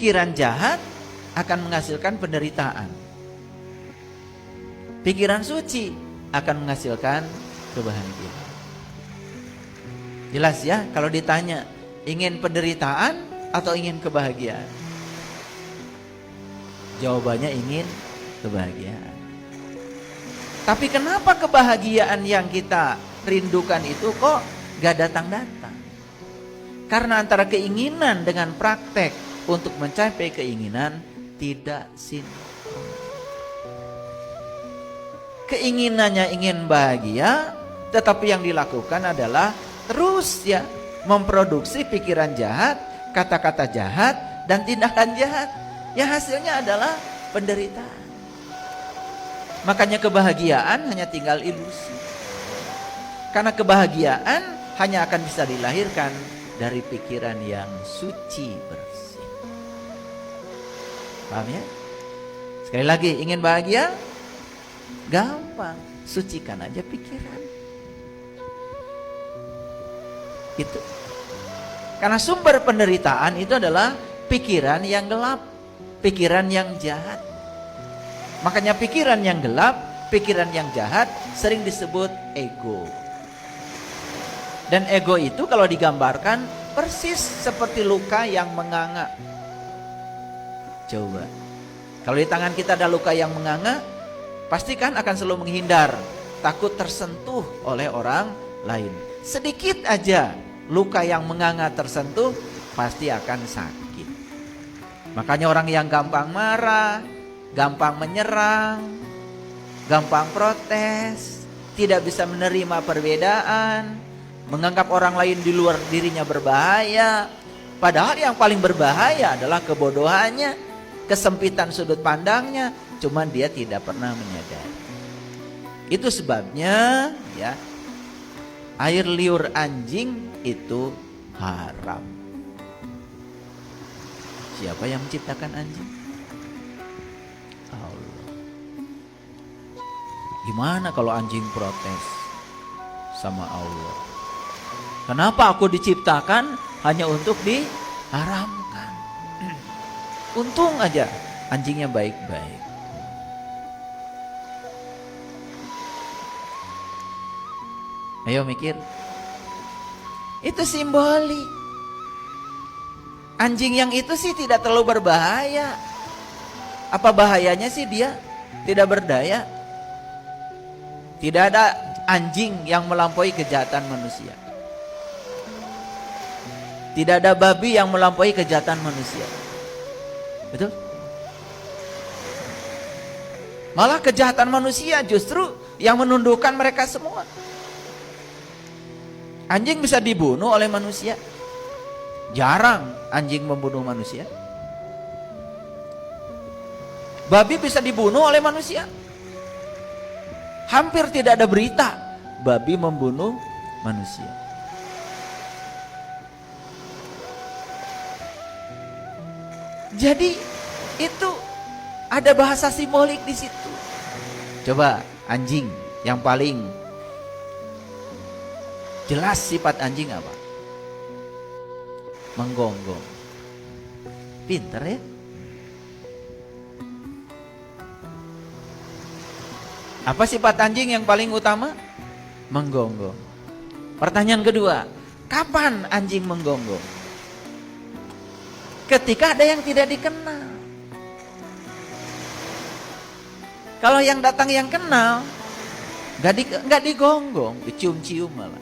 pikiran jahat akan menghasilkan penderitaan. Pikiran suci akan menghasilkan kebahagiaan. Jelas ya, kalau ditanya ingin penderitaan atau ingin kebahagiaan? Jawabannya ingin kebahagiaan. Tapi kenapa kebahagiaan yang kita rindukan itu kok gak datang-datang? Karena antara keinginan dengan praktek untuk mencapai keinginan tidak sinkron. Keinginannya ingin bahagia, tetapi yang dilakukan adalah terus ya memproduksi pikiran jahat, kata-kata jahat, dan tindakan jahat. Yang hasilnya adalah penderitaan. Makanya kebahagiaan hanya tinggal ilusi. Karena kebahagiaan hanya akan bisa dilahirkan dari pikiran yang suci bersih. Paham ya? Sekali lagi, ingin bahagia? Gampang, sucikan aja pikiran. Itu. Karena sumber penderitaan itu adalah pikiran yang gelap, pikiran yang jahat. Makanya pikiran yang gelap, pikiran yang jahat sering disebut ego. Dan ego itu kalau digambarkan persis seperti luka yang menganga. Coba, kalau di tangan kita ada luka yang menganga, pasti kan akan selalu menghindar, takut tersentuh oleh orang lain. Sedikit aja luka yang menganga tersentuh, pasti akan sakit. Makanya orang yang gampang marah, gampang menyerang, gampang protes, tidak bisa menerima perbedaan, menganggap orang lain di luar dirinya berbahaya. Padahal yang paling berbahaya adalah kebodohannya, kesempitan sudut pandangnya, cuman dia tidak pernah menyadari. Itu sebabnya ya, air liur anjing itu haram. Siapa yang menciptakan anjing? Allah. Gimana kalau anjing protes sama Allah? Kenapa aku diciptakan hanya untuk diharamkan? Untung aja anjingnya baik-baik. Ayo mikir. Itu simbolik. Anjing yang itu sih tidak terlalu berbahaya. Apa bahayanya sih dia? Tidak berdaya. Tidak ada anjing yang melampaui kejahatan manusia. Tidak ada babi yang melampaui kejahatan manusia. Betul? Malah kejahatan manusia justru yang menundukkan mereka semua. Anjing bisa dibunuh oleh manusia. Jarang anjing membunuh manusia. Babi bisa dibunuh oleh manusia. Hampir tidak ada berita babi membunuh manusia. Jadi itu ada bahasa simbolik di situ. Coba anjing yang paling jelas sifat anjing apa? Menggonggong. Pinter ya? Apa sifat anjing yang paling utama? Menggonggong. Pertanyaan kedua, kapan anjing menggonggong? Ketika ada yang tidak dikenal. Kalau yang datang yang kenal, gak digonggong, dicium-cium malah.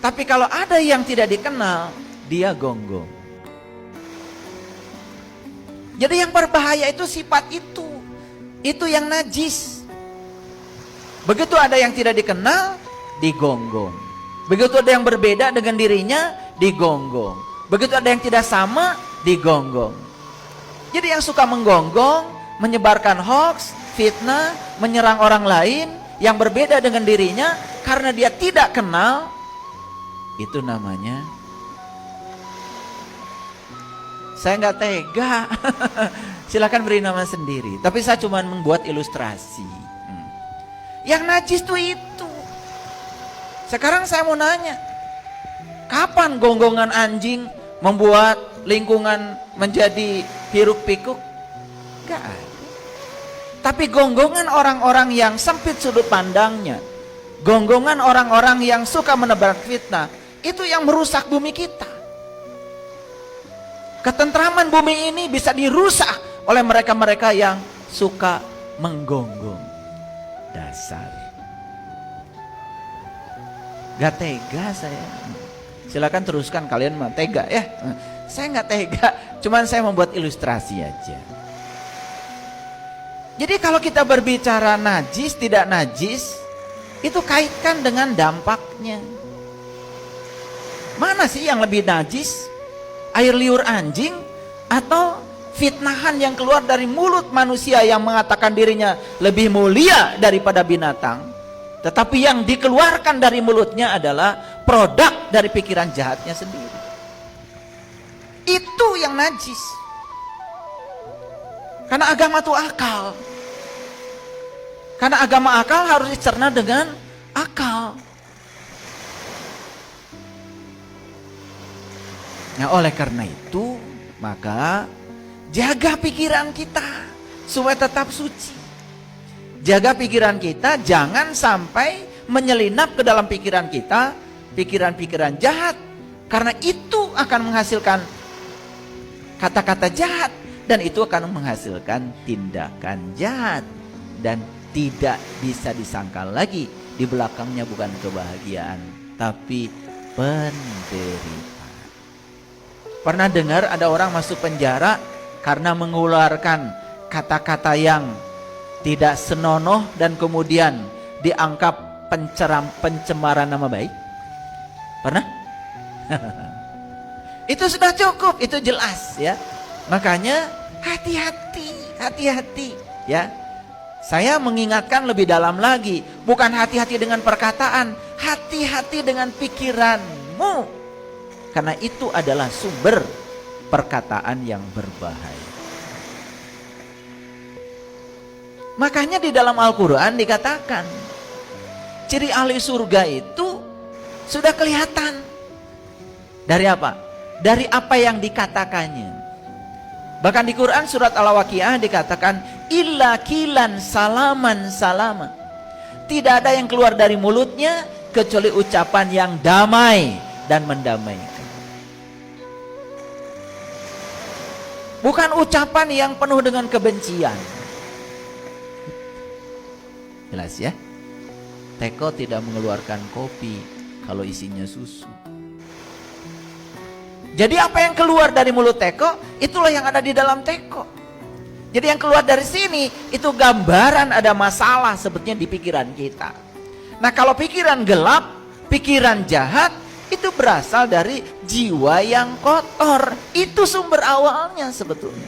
Tapi kalau ada yang tidak dikenal, dia gonggong. Jadi yang berbahaya itu sifat itu. Itu yang najis. Begitu ada yang tidak dikenal, digonggong. Begitu ada yang berbeda dengan dirinya, digonggong. Begitu ada yang tidak sama, digonggong. Jadi yang suka menggonggong, menyebarkan hoax, fitnah, menyerang orang lain yang berbeda dengan dirinya karena dia tidak kenal, itu namanya, saya nggak tega. Silakan beri nama sendiri. Tapi saya cuma membuat ilustrasi. Yang najis itu. Sekarang saya mau nanya, kapan gonggongan anjing membuat lingkungan menjadi hiruk pikuk? Gak ada. Tapi gonggongan orang-orang yang sempit sudut pandangnya, gonggongan orang-orang yang suka menebar fitnah, itu yang merusak bumi kita. Ketentraman bumi ini bisa dirusak oleh mereka-mereka yang suka menggonggong. Dasar. Gak tega saya. Silakan teruskan kalian mah tega ya. Saya gak tega, cuman saya membuat ilustrasi aja. Jadi kalau kita berbicara najis, tidak najis, itu kaitkan dengan dampaknya. Mana sih yang lebih najis? Air liur anjing atau fitnahan yang keluar dari mulut manusia yang mengatakan dirinya lebih mulia daripada binatang, tetapi yang dikeluarkan dari mulutnya adalah produk dari pikiran jahatnya sendiri. Itu yang najis. Karena agama itu akal. Karena agama akal harus dicerna dengan akal. Nah, oleh karena itu, maka jaga pikiran kita supaya tetap suci. Jaga pikiran kita jangan sampai menyelinap ke dalam pikiran kita pikiran-pikiran jahat, karena itu akan menghasilkan kata-kata jahat dan itu akan menghasilkan tindakan jahat dan tidak bisa disangkal lagi di belakangnya bukan kebahagiaan tapi penderitaan. Pernah dengar ada orang masuk penjara karena mengeluarkan kata-kata yang tidak senonoh dan kemudian dianggap pencemaran nama baik? Pernah? Itu sudah cukup, itu jelas ya. Makanya hati-hati ya. Saya mengingatkan lebih dalam lagi, bukan hati-hati dengan perkataan, hati-hati dengan pikiranmu. Karena itu adalah sumber perkataan yang berbahaya. Makanya di dalam Al-Quran dikatakan, ciri ahli surga itu sudah kelihatan. Dari apa? Dari apa yang dikatakannya. Bahkan di Quran surat Al-Waqiah dikatakan, illa kilan salaman salama. Tidak ada yang keluar dari mulutnya kecuali ucapan yang damai dan mendamaikan. Bukan ucapan yang penuh dengan kebencian. Jelas ya? Teko tidak mengeluarkan kopi kalau isinya susu. Jadi apa yang keluar dari mulut teko, itulah yang ada di dalam teko. Jadi yang keluar dari sini, itu gambaran ada masalah sebetulnya di pikiran kita. Nah kalau pikiran gelap, pikiran jahat, itu berasal dari jiwa yang kotor. Itu sumber awalnya sebetulnya.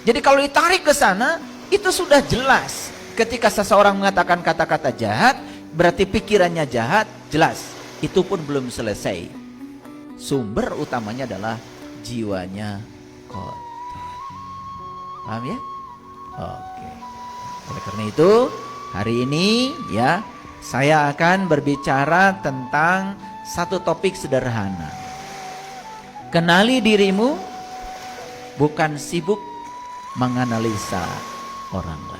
Jadi kalau ditarik ke sana, itu sudah jelas. Ketika seseorang mengatakan kata-kata jahat, berarti pikirannya jahat, jelas. Itu pun belum selesai. Sumber utamanya adalah jiwanya kotor. Paham ya? Oke. Oleh karena itu, hari ini ya, saya akan berbicara tentang satu topik sederhana. Kenali dirimu, bukan sibuk menganalisa orang lain.